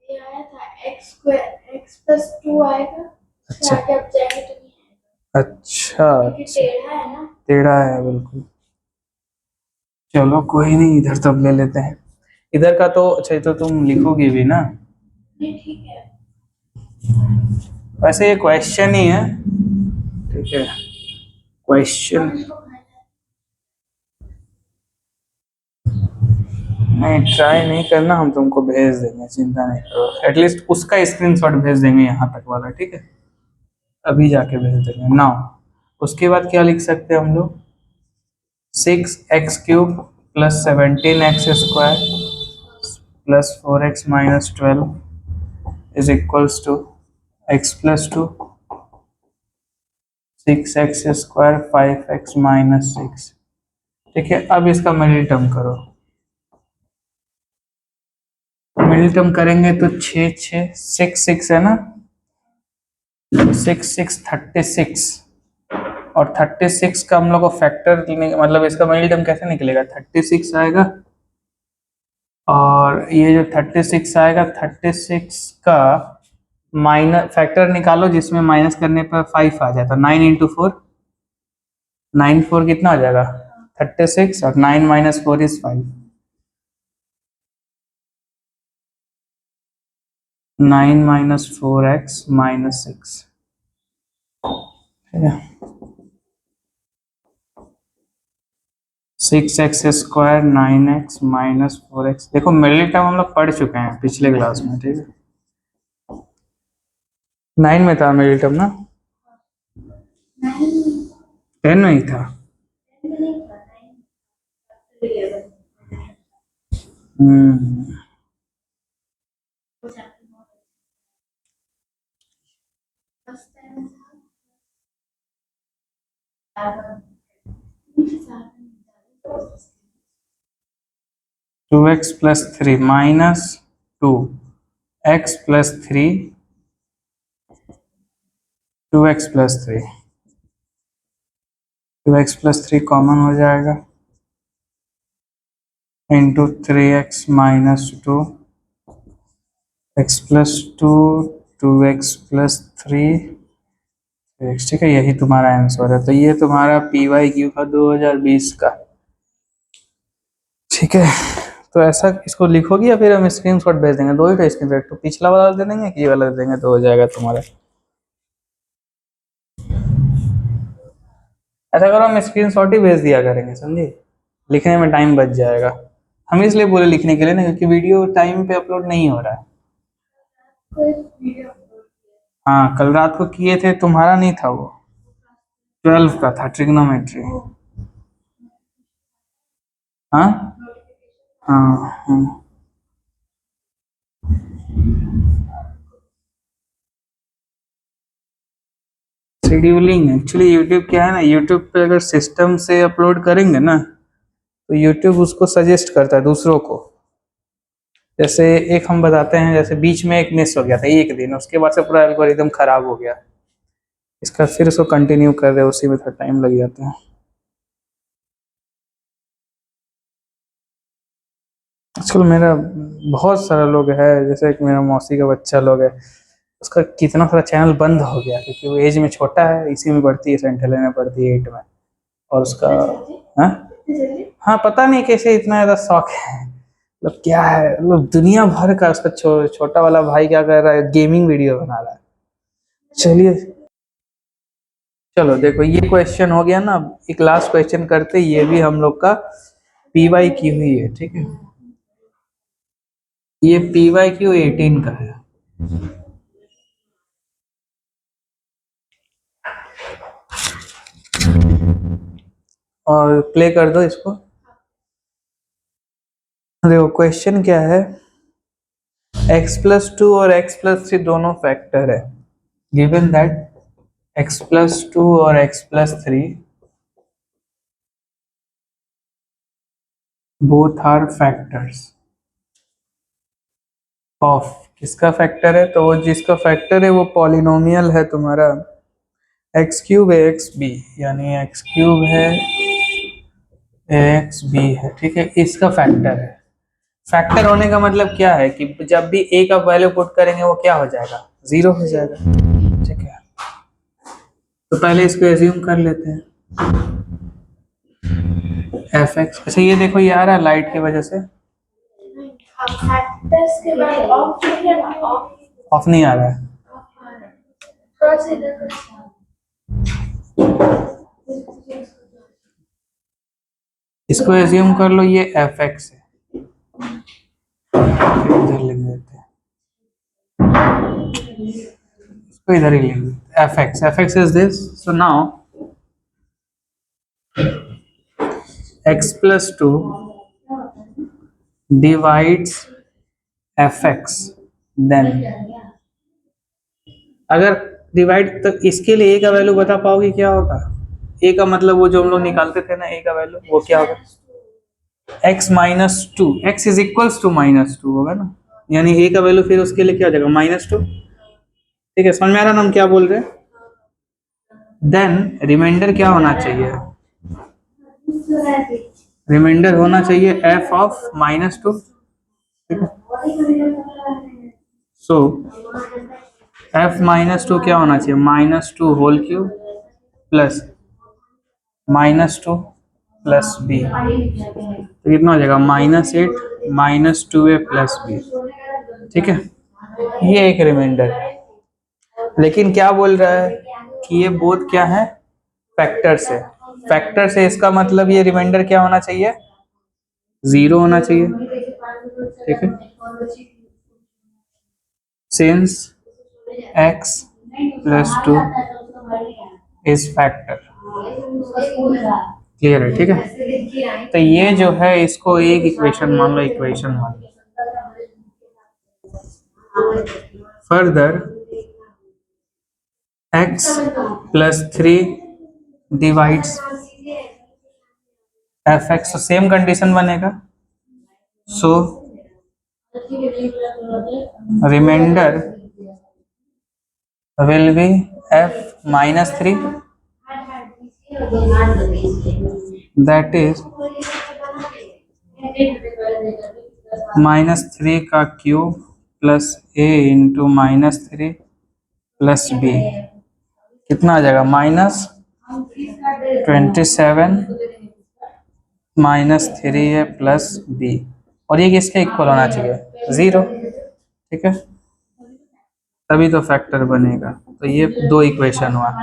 Speaker 2: ये आया था x स्क्वायर x प्लस 2 आएगा।
Speaker 1: अच्छा
Speaker 2: आगे अब जाएंगे तो नहीं आएगा
Speaker 1: अच्छा
Speaker 2: क्योंकि टेढ़ा है ना।
Speaker 1: टेढ़ा है बिल्कुल। चलो कोई नहीं, इधर तब ले लेते हैं। इधर का तो अच्छा, ये तो तुम लिखोगी भी ना।
Speaker 2: नहीं ठीक है।
Speaker 1: वैसे ये क्वेश्चन ही है, ठीक है, क्वेश्चन।
Speaker 2: हम इसको खाना है।
Speaker 1: नहीं ट्राई नहीं करना, हम तुमको भेज देंगे, चिंता नहीं करो। एटलीस्ट उसका स्क्रीनशॉट भेज देंगे यहाँ तक वाला, ठीक है, अभी जाके भेज देंगे ना। उसके बाद क्या लिख सकते हैं हम लोग, 6x³ plus 17x² plus 4x-12 is equals to x plus 2 6x² 5x-6। ठीक है, अब इसका मिडिल टर्म करो। मिडिल टर्म करेंगे तो 6 है ना, 6 36 और 36 का हम लोग को फैक्टर, मतलब इसका मिडिल टर्म कैसे निकलेगा, 36 आएगा और ये जो 36 आएगा, 36 का माइनस फैक्टर निकालो जिसमें माइनस करने पर 5 आ जाता, 9 × 4, 9 4 कितना हो जाएगा 36 और 9 - 4 इज 5, 9 - 4x - 6, ठीक है, 6x² 9x - 4x। देखो मिडिल टर्म हम लोग पढ़ चुके हैं पिछले क्लास में, ठीक है, 9 में था मिडिल टर्म ना, 10 में ही था। Hmm, two x plus 3 minus 2x plus 3, 2x plus 3, 2x plus 3 common हो जाएगा into 3x - 2 x plus 2 2x plus 3 x, ठीक है, यही तुम्हारा आंसर है। तो ये तुम्हारा PYQ का 2020 का, ठीक है। तो ऐसा इसको लिखोगी या फिर हम स्क्रीनशॉट भेज देंगे, दो ही तो स्क्रीनशॉट, तो पिछला वाला दे देंगे कि ये वाला दे देंगे, तो हो जाएगा तुम्हारा। ऐसा करो हम स्क्रीनशॉट ही भेज दिया करेंगे, समझे, लिखने में टाइम बच जाएगा। हम इसलिए बोले लिखने के लिए ना, क्योंकि वीडियो टाइम पे अपलोड नहीं हो रहा है। हाँ कल रात को किए थे, तुम्हारा नहीं था वो, 12 का था, ट्रिग्नोमेट्री। हाँ हाँ हाँ, शेड्यूलिंग एक्चुअली यूट्यूब क्या है ना, यूट्यूब पे अगर सिस्टम से अपलोड करेंगे ना तो यूट्यूब उसको सजेस्ट करता है दूसरों को। जैसे एक हम बताते हैं, जैसे बीच में एक मिस हो गया था एक दिन, उसके बाद से पूरा एल्गोरिदम खराब हो गया, इसका फिर उसको कंटिन्यू कर रहे, उसी में थोड़ा टाइम लग जाता है। आजकल मेरा बहुत सारा लोग है, जैसे एक मेरा मौसी का बच्चा लोग है, उसका कितना सारा चैनल बंद हो गया क्योंकि वो एज में छोटा है, इसी में पढ़ती है, सेंट्रल में पढ़ती है 8 में, और उसका हाँ हाँ पता नहीं कैसे इतना ज़्यादा शौक है, मतलब क्या है, मतलब दुनिया भर का उसका छोटा वाला भाई क्या कर रहा है, गेमिंग वीडियो बना रहा है। चलिए, चलो देखो ये क्वेश्चन हो गया ना, एक लास्ट क्वेश्चन करते, ये भी हम लोग का PYQ हुई है, ठीक है, ये PYQ 18 का है। और प्ले कर दो इसको। देखो क्वेश्चन क्या है, x+2 और x+3 दोनों फैक्टर है, गिवन दैट x+2 और x+3 both are factors of, किसका फैक्टर है, तो वो जिसका फैक्टर है वो पॉलिनोमियल है तुम्हारा एक्स क्यूब है एक्स बी, यानी एक्स क्यूब है एक्स बी है, ठीक है, इसका फैक्टर है। फैक्टर होने का मतलब क्या है कि जब भी ए का वैल्यू पुट करेंगे वो क्या हो जाएगा, जीरो हो जाएगा, ठीक है। तो पहले इसको एज्यूम कर लेते हैं एफ एक्स। अच्छा ये देखो, ये आ रहा है लाइट की वजह से,
Speaker 2: फैक्टर्स के बाद ऑफ किया ना, ऑफ
Speaker 1: ऑफ नहीं आ रहा है।
Speaker 2: थोड़ा सा इधर कर।
Speaker 1: इसको एज्यूम कर लो ये एफ एक्स है, इधर लिख देते हैं, इसको इधर ही लिख देते हैं, F x is this. So now x plus 2 divides fx, then अगर डिवाइड, तो इसके लिए a का वैल्यू बता पाओगे क्या होगा? a का मतलब वो जो हम लोग निकालते थे ना, a का वैल्यू वो क्या होगा, x minus two, x is equals to minus two होगा ना, यानी a का वैल्यू फिर उसके लिए क्या हो जाएगा, माइनस टू, ठीक है। समझ में आ रहा ना हम क्या बोल रहे हैं? देन रिमाइंडर क्या होना चाहिए, रिमाइंडर होना चाहिए f ऑफ माइनस टू, ठीक है। सो f माइनस टू क्या होना चाहिए, minus two whole cube plus minus two plus b, तो कितना हो जाएगा, minus eight minus two a plus b, ठीक है। ये एक रिमाइंडर है, लेकिन क्या बोल रहा है कि ये बोथ क्या है, फैक्टर से, फैक्टर से, इसका मतलब ये रिमाइंडर क्या होना चाहिए, जीरो होना चाहिए, ठीक है। Since x plus two is factor, clear है, ठीक है। तो ये जो है इसको एक इक्वेशन मान लो, इक्वेशन मान लो। Further x plus three divides f x, same condition बनेगा। So remainder will be f minus three, that is minus three का क्यूब plus a into minus three plus b, कितना आ जाएगा, माइनस 27 माइनस थ्री है plus b, और ये किसके इक्वल होना चाहिए, जीरो, ठीक है, तभी तो फैक्टर बनेगा। तो ये दो इक्वेशन हुआ,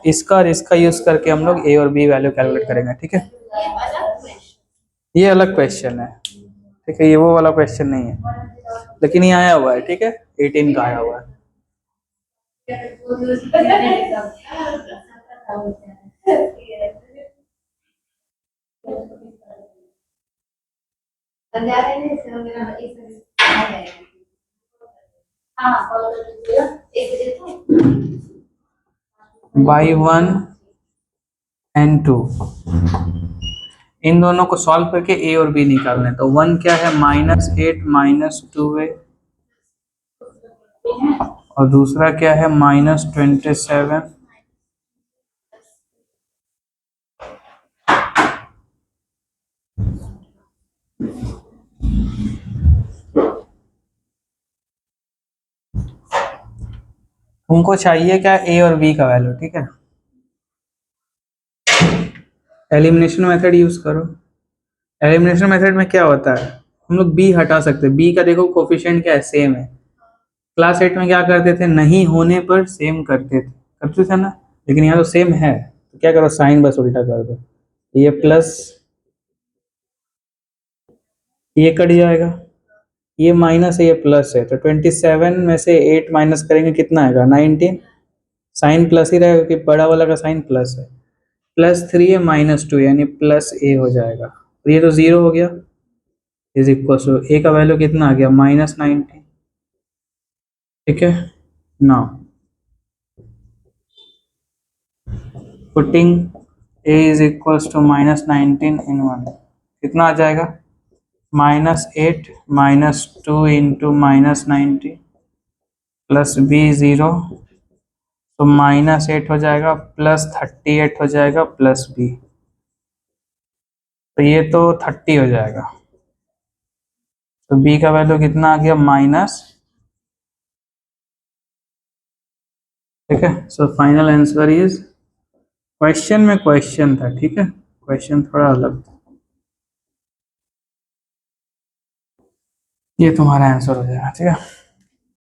Speaker 1: इसका और इसका यूज करके हम लोग ए और बी वैल्यू कैलकुलेट करेंगे, ठीक है। ये अलग क्वेश्चन है, ठीक है, ये वो वाला क्वेश्चन नहीं है, लेकिन ये आया हुआ है, ठीक है, 18 का आया हुआ है। बाई वन एंड टू, इन दोनों को सॉल्व करके ए और बी निकालना है। तो वन क्या है, माइनस एट माइनस टू है, और दूसरा क्या है, माइनस 27 तुमको चाहिए क्या, ए और बी का वैल्यू, ठीक है। एलिमिनेशन मेथड यूज करो। एलिमिनेशन मेथड में क्या होता है, हम लोग बी हटा सकते हैं, बी का देखो कोफिशिएंट क्या है, सेम है। क्लास 8 में क्या करते थे, नहीं होने पर सेम करते थे ना, लेकिन यहाँ तो सेम है, तो क्या करो, साइन बस उल्टा कर दो, ये प्लस ये कट जाएगा, ये माइनस है ये प्लस है, तो 27 में से 8 माइनस करेंगे कितना आएगा, 19, साइन प्लस ही रहेगा कि बड़ा वाला का साइन प्लस है, प्लस थ्री है माइनस टू, यानी प्लस ए हो जाएगा, और ये तो जीरो हो गया, इज इक्वल टू ए का वैल्यू कितना आ गया, माइनस 19, ठीक है। Now putting a is equal to minus 19 in one, कितना आ जाएगा, minus eight minus two into minus 90 plus b zero, तो -8 हो जाएगा, +38 हो जाएगा, प्लस b, तो ये तो 30 हो जाएगा। तो b का वैल्यू कितना आ गया, माइनस। ठीक है, so final answer is, question में क्वेश्चन था, ठीक है, क्वेश्चन थोड़ा अलग था। ये तुम्हारा आंसर हो जाएगा, ठीक है।